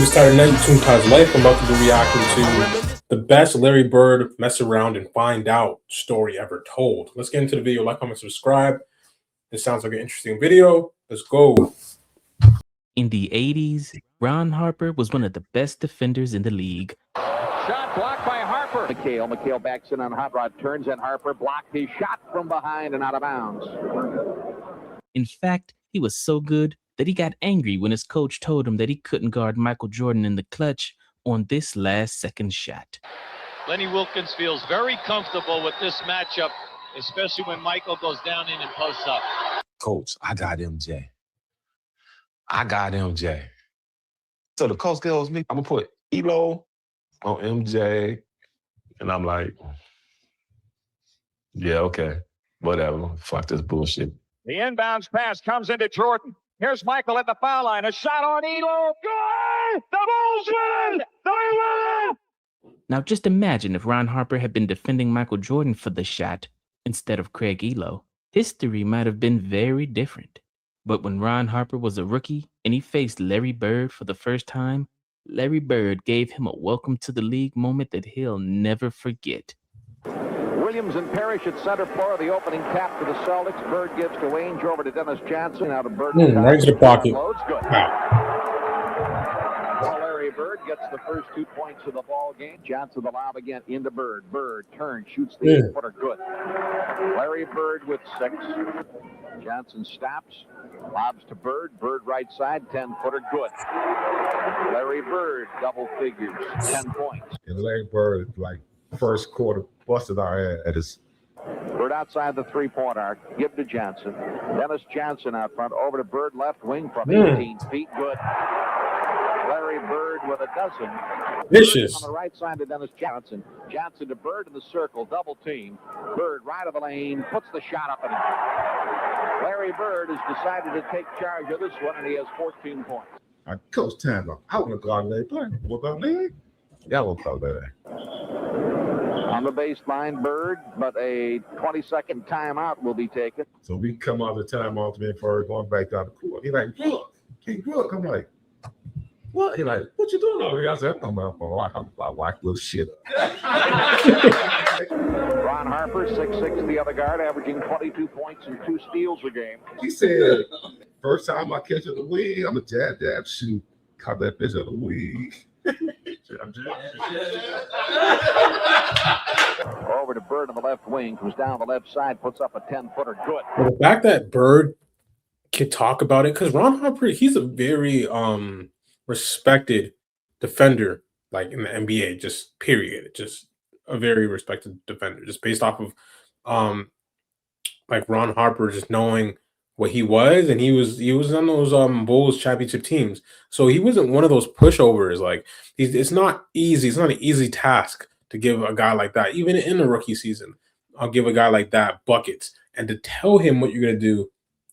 This is Tyriq Knight, two-halves life. I'm about to be reacting to the best Larry Bird mess around and find out story ever told. Let's get into the video. Like, comment, subscribe. This sounds like an interesting video. Let's go. In the 80s, Ron Harper was one of the best defenders in the league. Shot blocked by Harper. McHale backs in on hot rod, turns, and Harper blocked his shot from behind and out of bounds. In fact, he was so good that he got angry when his coach told him that he couldn't guard Michael Jordan in the clutch on this last-second shot. Lenny Wilkins feels very comfortable with this matchup, especially when Michael goes down in and posts up. Coach, I got MJ. So the coach tells me, I'm going to put Elo on MJ. And I'm like, yeah, okay, whatever. Fuck this bullshit. The inbounds pass comes into Jordan. Here's Michael at the foul line. A shot on Elo. Good! The Bulls win! They win! Now just imagine if Ron Harper had been defending Michael Jordan for the shot instead of Craig Elo. History might have been very different. But when Ron Harper was a rookie and he faced Larry Bird for the first time, Larry Bird gave him a welcome to the league moment that he'll never forget. Williams and Parrish at center floor. The opening tap to the Celtics. Bird gives to Ainge over to Dennis Johnson. Out of Bird. Right to the pocket. Good. Wow. Well, Larry Bird gets the first 2 points of the ball game. Johnson the lob again into Bird. Bird turns, shoots the 8-footer. Good. Larry Bird with 6. Johnson stops, lobs to Bird. Bird right side, 10-footer. Good. Larry Bird double figures, 10 points. And Larry Bird, like first quarter, busted our ass. Bird outside the 3-point arc. Give to Johnson. Dennis Johnson out front. Over to Bird, left wing from 18 feet. Good. Larry Bird with a dozen. Vicious. Bird on the right side to Dennis Johnson. Johnson to Bird in the circle. Double team. Bird right of the lane. Puts the shot up and in. Larry Bird has decided to take charge of this one, and he has 14 points. Coach Tanner, I want to guard Larry Bird. What about Larry? Yeah, we'll call Larry. On the baseline, Bird, but a 20-second timeout will be taken. So we come out of the timeout, me and Bird going back down the court. He's like, look, I'm like, what? He's like, what you doing over here? I said, I'm like little shit. Ron Harper, 6'6", the other guard, averaging 22 points and 2 steals a game. He said, first time I catch it the wing, I'm a jab, shoot. Caught that bitch at the wing. Over to Bird on the left wing, comes down the left side, puts up a 10-footer. Good. The fact that Bird can talk about it, because Ron Harper, he's a very respected defender, like in the NBA, just period. Just a very respected defender, just based off of like Ron Harper just knowing what he was, and he was on those Bulls championship teams. So he wasn't one of those pushovers. Like it's not easy. It's not an easy task to give a guy like that, even in the rookie season. I'll give a guy like that buckets and to tell him what you're gonna do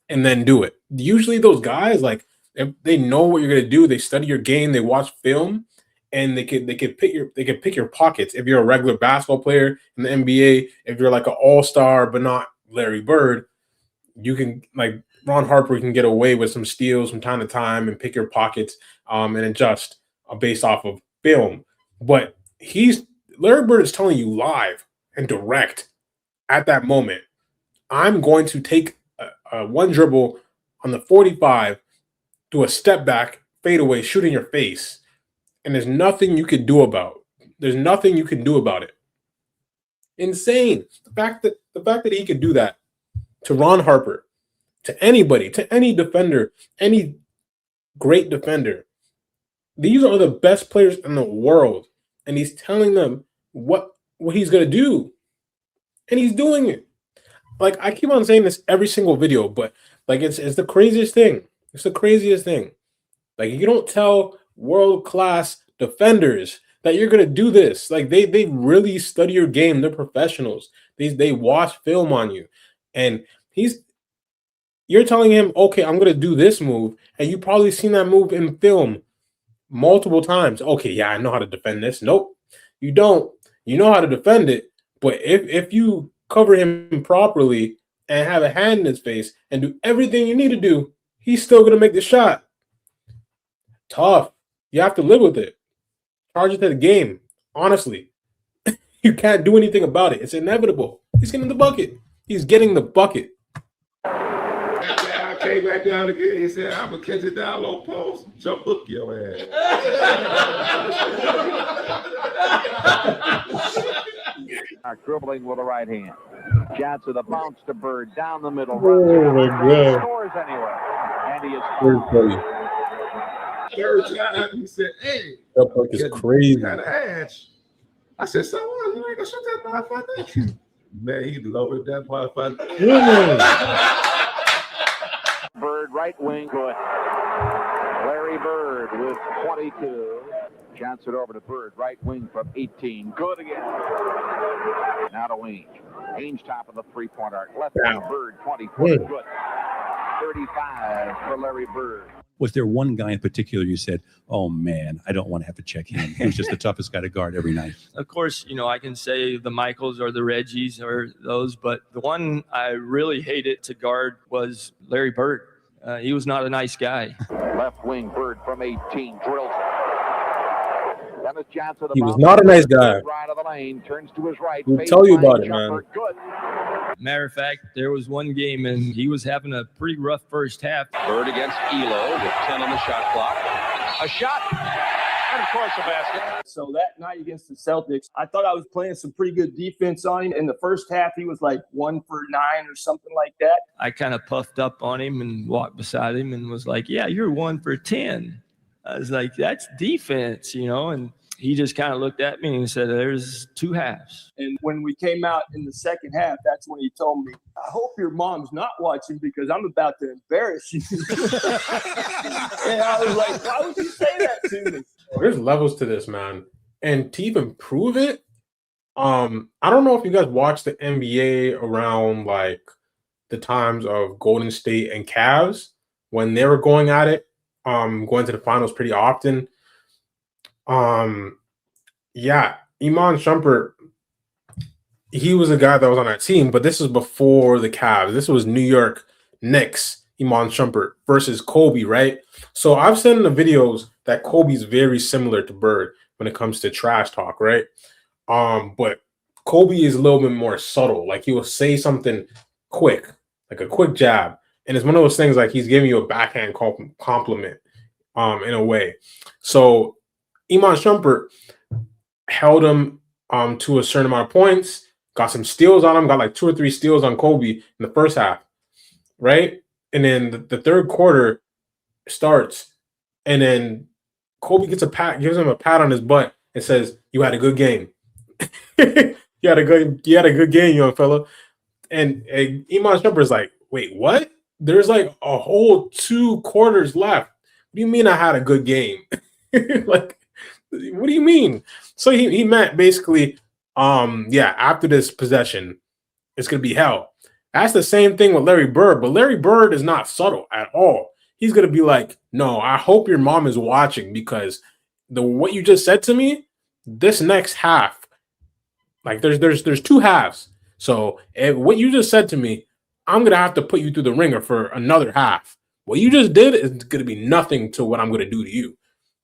and then do it. Usually those guys, like, if they know what you're gonna do, they study your game, they watch film, and they could pick your pockets. If you're a regular basketball player in the NBA, if you're like an all-star but not Larry Bird, you can, like Ron Harper, can get away with some steals from time to time and pick your pockets and adjust based off of film. But Larry Bird is telling you live and direct at that moment, I'm going to take a one dribble on the 45, do a step back, fade away, shoot in your face, and there's nothing you can do about it. There's nothing you can do about it. Insane. The fact that he could do that to Ron Harper, to anybody, to any defender, any great defender. These are the best players in the world, and he's telling them what he's gonna do, and he's doing it. Like, I keep on saying this every single video, but like it's the craziest thing. It's the craziest thing. Like, you don't tell world-class defenders that you're gonna do this. Like, they really study your game. They're professionals. They watch film on you, and you're telling him, okay, I'm gonna do this move, and you've probably seen that move in film multiple times. Okay, yeah, I know how to defend this. Nope, you don't. You know how to defend it, but if you cover him properly and have a hand in his face and do everything you need to do, he's still gonna make the shot. Tough. You have to live with it. Charge it to the game. Honestly, you can't do anything about it. It's inevitable. He's getting the bucket. He's getting the bucket. I came back down again. He said, I'm going to catch it down low post. Jump hook your ass. Dribbling with the right hand. Johnson, the bounce to Bird, down the middle. Oh, my God. Scores anyway. And he is Third time, he said, hey. That puck is crazy. Got an ash. I said, so what? You ain't going to shoot that motherfucker? Man, he lowered that motherfucker. Bird, right wing, good. Larry Bird with 22. Johnson over to Bird, right wing from 18. Good again. Now to Ainge. Ainge top of the three-point arc. Left wing, Bird, 24. Good. 35 for Larry Bird. Was there one guy in particular you said, oh, man, I don't want to have to check him? He was just the toughest guy to guard every night. Of course, I can say the Michaels or the Reggies or those, but the one I really hated to guard was Larry Bird. He was not a nice guy. Left wing, Bird from 18. Drills it. Dennis Johnson, He was not a nice guy. Right of the lane, turns to his right. We'll tell you about it, man. Good. Matter of fact, there was one game, and he was having a pretty rough first half. Bird against Elo with 10 on the shot clock. A shot, and of course a basket. So that night against the Celtics, I thought I was playing some pretty good defense on him. In the first half, he was like 1 for 9 or something like that. I kind of puffed up on him and walked beside him and was like, yeah, you're 1 for 10. I was like, that's defense, and he just kind of looked at me and said, there's 2 halves. And when we came out in the second half, that's when he told me, I hope your mom's not watching because I'm about to embarrass you. And I was like, why would you say that to me? There's levels to this, man. And to even prove it, I don't know if you guys watched the NBA around like the times of Golden State and Cavs when they were going at it, going to the finals pretty often. Yeah, Iman Shumpert, he was a guy that was on that team, but this was before the Cavs. This was New York Knicks, Iman Shumpert versus Kobe, right? So I've said in the videos that Kobe's very similar to Bird when it comes to trash talk, right? But Kobe is a little bit more subtle. Like he will say something quick, like a quick jab. And it's one of those things like he's giving you a backhand compliment in a way. So Iman Shumpert held him to a certain amount of points, got some steals on him, got like 2 or 3 steals on Kobe in the first half, right? And then the third quarter starts, and then Kobe gives him a pat on his butt and says, "You had a good game. you had a good game, young fella." And Iman Shumpert is like, "Wait, what? There's like a whole 2 quarters left. What do you mean I had a good game?" Like, what do you mean? So he meant basically, after this possession, it's gonna be hell. That's the same thing with Larry Bird, but Larry Bird is not subtle at all. He's gonna be like, no, I hope your mom is watching because what you just said to me, this next half, like there's 2 halves. So what you just said to me, I'm gonna have to put you through the ringer for another half. What you just did is gonna be nothing to what I'm gonna do to you.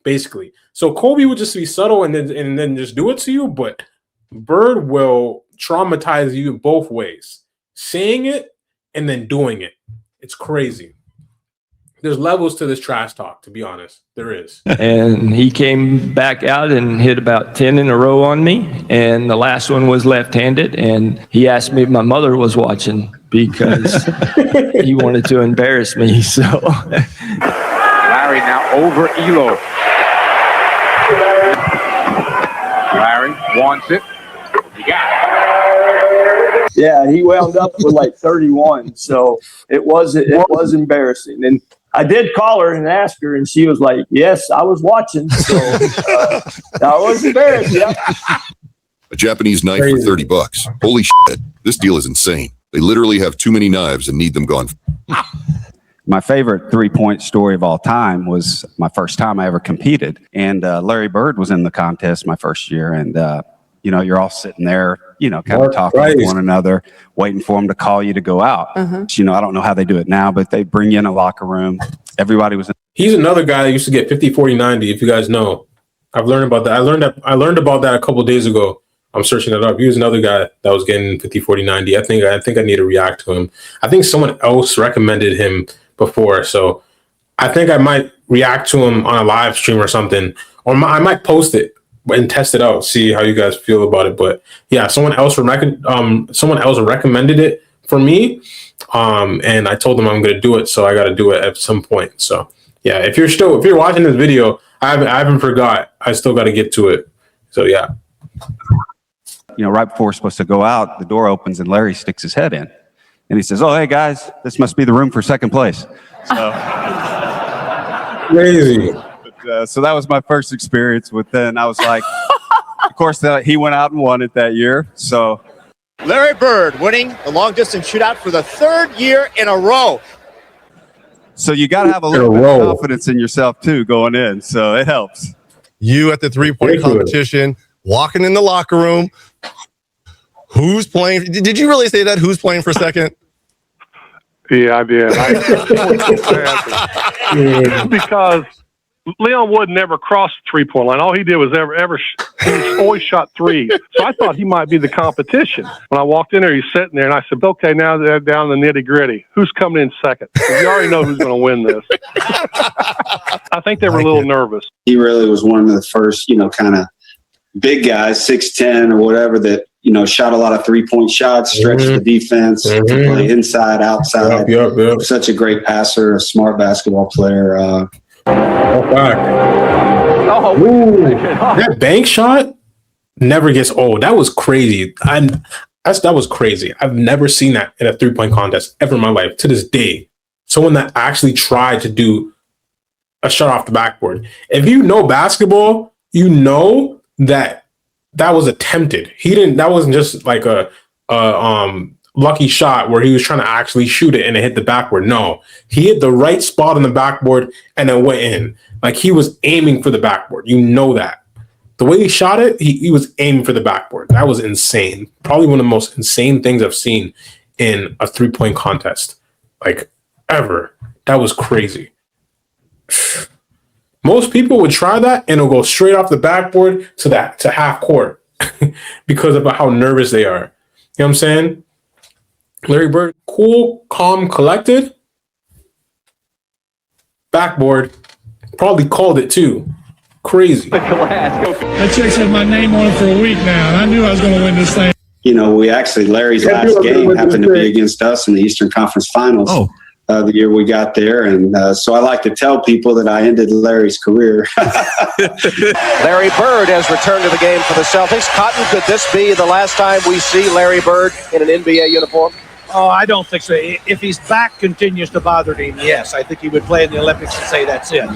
Basically. So Kobe would just be subtle and then just do it to you, but Bird will traumatize you in both ways. Saying it and then doing it. It's crazy. There's levels to this trash talk, to be honest. There is. And he came back out and hit about 10 in a row on me. And the last one was left-handed. And he asked me if my mother was watching because he wanted to embarrass me. So Larry now over Elo. Larry wants it. You got it. Yeah, he wound up with like 31. So it was embarrassing. And I did call her and ask her, and she was like, yes, I was watching. So I was embarrassed. Yeah. A Japanese knife for $30. Holy shit. This deal is insane. They literally have too many knives and need them gone. My favorite 3-point story of all time was my first time I ever competed. And Larry Bird was in the contest my first year. And, you're all sitting there, kind of talking to one another, waiting for him to call you to go out. I don't know how they do it now, but they bring you in a locker room. Everybody was in. He's another guy that used to get 50, 40, 90, if you guys know. I've learned about that. I learned about that a couple days ago. I'm searching it up. He was another guy that was getting 50, 40, 90. I think I need to react to him. I think someone else recommended him before, so I think I might react to him on a live stream or something, or I might post it and test it out, see how you guys feel about it. But yeah, someone else recommended it for me, and I told them I'm going to do it, so I got to do it at some point. So yeah, if you're watching this video, I haven't forgot. I still got to get to it. So yeah. You know, right before we're supposed to go out, the door opens and Larry sticks his head in, and he says, "Oh, hey guys, this must be the room for second place." So crazy. So that was my first experience with it. And I was like, of course, he went out and won it that year. So Larry Bird winning the long distance shootout for the third year in a row. So you got to have a little bit of confidence in yourself too going in. So it helps. You at the 3-point competition, walking in the locker room. Who's playing? Did you really say that? Who's playing for second? Yeah, I did. Because Leon Wood never crossed the 3-point line. All he did was he always shot threes. So I thought he might be the competition. When I walked in there, he's sitting there, and I said, "Okay, now they're down the nitty gritty. Who's coming in second? You already know who's going to win this." I think they were a little nervous. He really was one of the first, kind of big guys, 6'10" or whatever, that shot a lot of 3-point shots, stretched the defense, could play inside, outside. Yep. Such a great passer, a smart basketball player. That bank shot never gets old. That was crazy. That was crazy. I've never seen that in a 3-point contest ever in my life. To this day, someone that actually tried to do a shot off the backboard. If you know basketball, you know that was attempted. That wasn't just like a lucky shot where he was trying to actually shoot it and it hit the backboard. No, he hit the right spot on the backboard and it went in. Like he was aiming for the backboard. You know that. The way he shot it, he was aiming for the backboard. That was insane. Probably one of the most insane things I've seen in a 3-point contest, like ever. That was crazy. Most people would try that and it'll go straight off the backboard to half court because of how nervous they are. You know what I'm saying? Larry Bird, cool, calm, collected. Backboard, probably called it too. Crazy. That chick said my name on it for a week now, and I knew I was going to win this thing. Larry's last game happened to be against us in the Eastern Conference Finals. The year we got there. And so I like to tell people that I ended Larry's career. Larry Bird has returned to the game for the Celtics. Cotton, could this be the last time we see Larry Bird in an NBA uniform? Oh, I don't think so. If his back continues to bother him, yes, I think he would play in the Olympics and say that's it.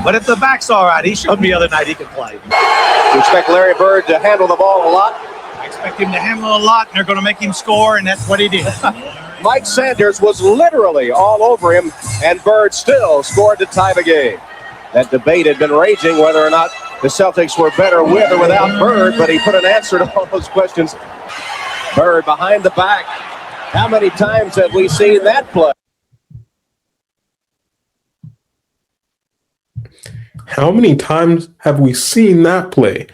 But if the back's all right, he showed me the other night he can play. You expect Larry Bird to handle the ball a lot? I expect him to handle a lot, and they're going to make him score, and that's what he did. Mike Sanders was literally all over him, and Bird still scored to tie the game. That debate had been raging whether or not the Celtics were better with or without Bird, but he put an answer to all those questions. Bird behind the back. How many times have we seen that play? How many times have we seen that play?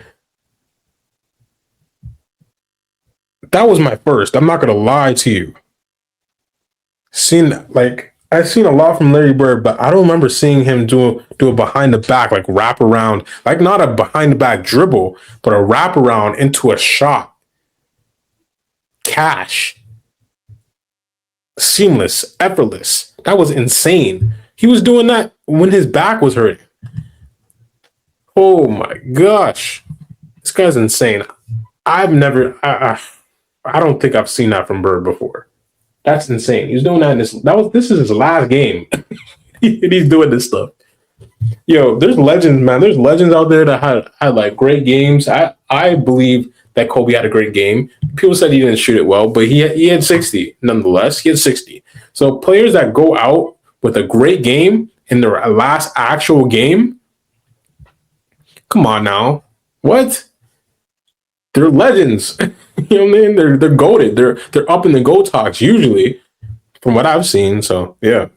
That was my first. I'm not going to lie to you. I've seen a lot from Larry Bird, but I don't remember seeing him do a behind the back, like wrap around, like not a behind the back dribble, but a wrap around into a shot. Cash. Seamless, effortless. That was insane. He was doing that when his back was hurting. Oh my gosh. This guy's insane. I don't think I've seen that from Bird before. That's insane. He's doing that this is his last game. And he's doing this stuff. Yo, there's legends, man. There's legends out there that had like great games. I believe that Kobe had a great game. People said he didn't shoot it well, but he had 60 nonetheless. He had 60. So players that go out with a great game in their last actual game, come on now. What? They're legends. You know what I mean? They're goated. They're up in the GOAT talks usually, from what I've seen. So yeah.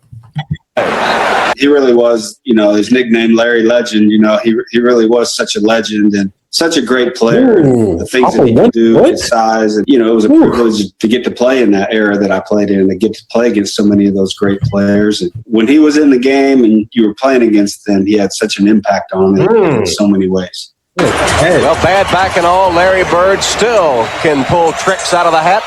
He really was, his nickname Larry Legend. He really was such a legend and such a great player. The things that he could do, his size, and it was a privilege to get to play in that era that I played in, and to get to play against so many of those great players. And when he was in the game and you were playing against them, he had such an impact on me in so many ways. Well, bad back and all, Larry Bird still can pull tricks out of the hat,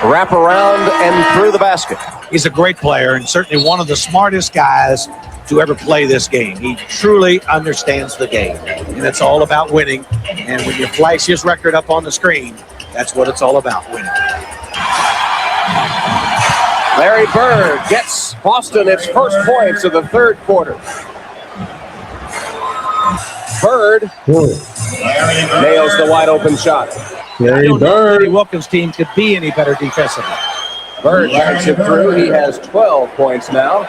wrap around and through the basket. He's a great player and certainly one of the smartest guys to ever play this game. He truly understands the game, and it's all about winning. And when you flash his record up on the screen, that's what it's all about, winning. Larry Bird gets Boston its first points of the third quarter. Bird nails the wide open shot. Larry Bird. The Wilkins team could be any better defensively. Bird drives it through. He has 12 points now.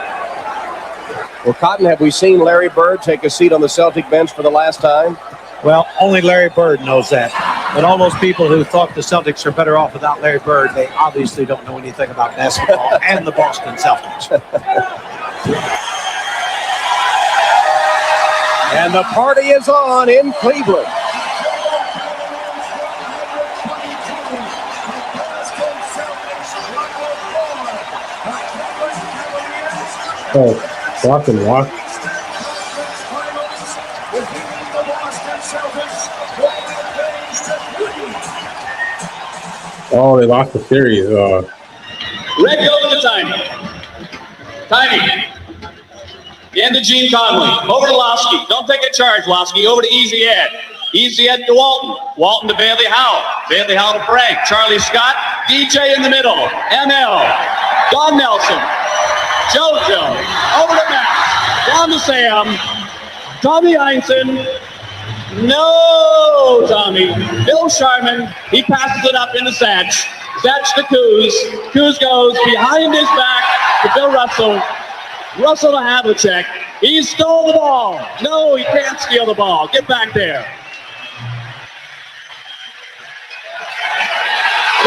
Well, Cotton, have we seen Larry Bird take a seat on the Celtic bench for the last time? Well, only Larry Bird knows that. But all those people who thought the Celtics are better off without Larry Bird, they obviously don't know anything about basketball and the Boston Celtics. And the party is on in Cleveland. Oh, walk and walk. Oh, they lost the series. Red goes to Tiny. Tiny. The end to Gene Conley. Over to Lofsky. Don't take a charge, Lofsky. Over to Easy Ed. Easy Ed to Walton. Walton to Bailey Howell. Bailey Howell to Frank. Charlie Scott. DJ in the middle. ML. Don Nelson. JoJo. Over to Max. Down to Sam. Tommy Einson. No, Tommy. Bill Sharman. He passes it up into Satch. Satch to Kuz. Kuz goes behind his back to Bill Russell. Russell to Havlicek. He stole the ball. No, he can't steal the ball. Get back there.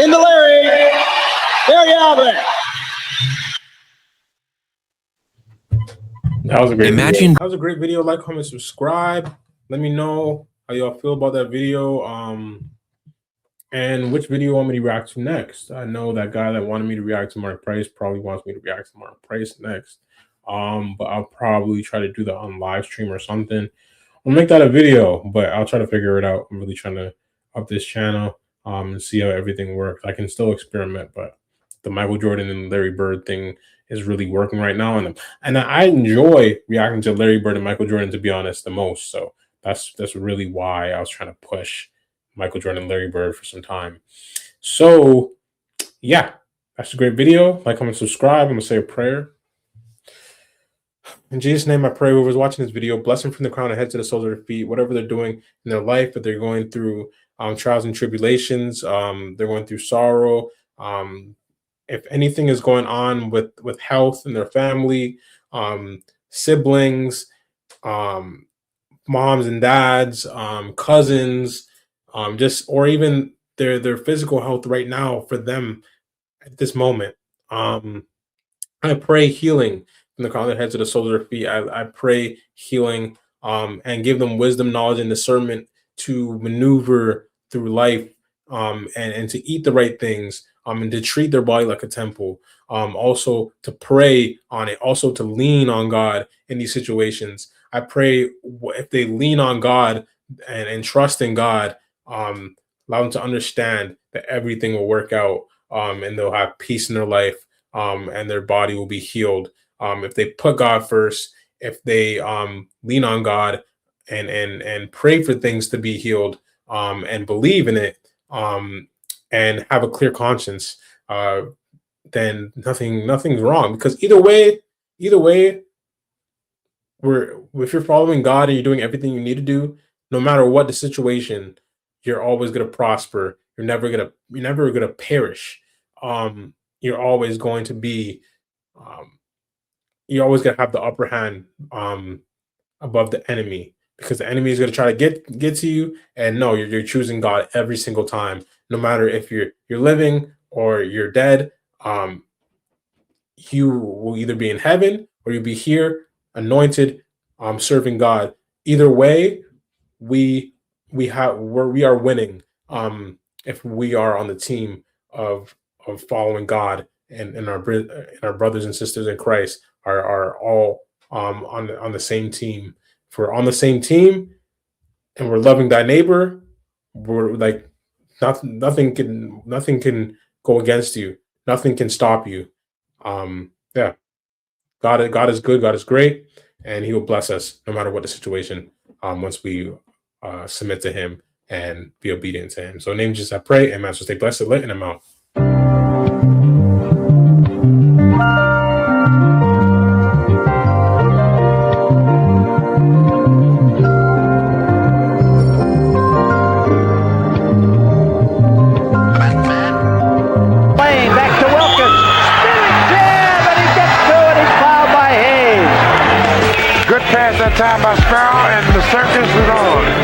Into Larry. There you have it. That was a great video. That was a great video. Like, comment, subscribe. Let me know how y'all feel about that video. And which video you want me to react to next. I know that guy that wanted me to react to Mark Price probably wants me to react to Mark Price next. But I'll probably try to do that on live stream or something. I'll make that a video, but I'll try to figure it out. I'm really trying to up this channel and see how everything works. I can still experiment, but the Michael Jordan and Larry Bird thing is really working right now. And I enjoy reacting to Larry Bird and Michael Jordan, to be honest, the most. So that's really why I was trying to push Michael Jordan and Larry Bird for some time. So yeah, that's a great video. Like, comment, subscribe. I'm gonna say a prayer. In Jesus' name, I pray whoever's watching this video, bless them from the crown of head to the soles of their feet, whatever they're doing in their life, that they're going through trials and tribulations, they're going through sorrow. If anything is going on with health in their family, siblings, moms and dads, cousins, or even their physical health right now for them at this moment. I pray healing from the crown of their heads to the soles of their feet. I pray healing and give them wisdom, knowledge, and discernment to maneuver through life and to eat the right things and to treat their body like a temple. Also to pray on it, also to lean on God in these situations. I pray if they lean on God and trust in God, allow them to understand that everything will work out and they'll have peace in their life and their body will be healed. If they put God first, if they lean on God and pray for things to be healed and believe in it and have a clear conscience, then nothing's wrong. Because either way, if you're following God and you're doing everything you need to do, no matter what the situation, you're always gonna prosper. You're never gonna perish. You're always going to be. You're always gonna have the upper hand above the enemy, because the enemy is gonna try to get to you. And no, you're choosing God every single time, no matter if you're living or you're dead. You will either be in heaven or you'll be here, anointed, serving God. Either way, we are winning. If we are on the team of following God, and our brothers and sisters in Christ are all on the same team. If we're on the same team and we're loving thy neighbor, we're like nothing can go against you. Nothing can stop you. Yeah. God is good. God is great, and He will bless us no matter what the situation. Once we submit to Him and be obedient to Him. So, in the name of Jesus, I pray, and Master, stay blessed, lit, and I'm out. Lane back to Wilkins. Spinning jab, and he gets to it. He's fouled by Hayes. Good pass that time by Sparrow, and the circus is on.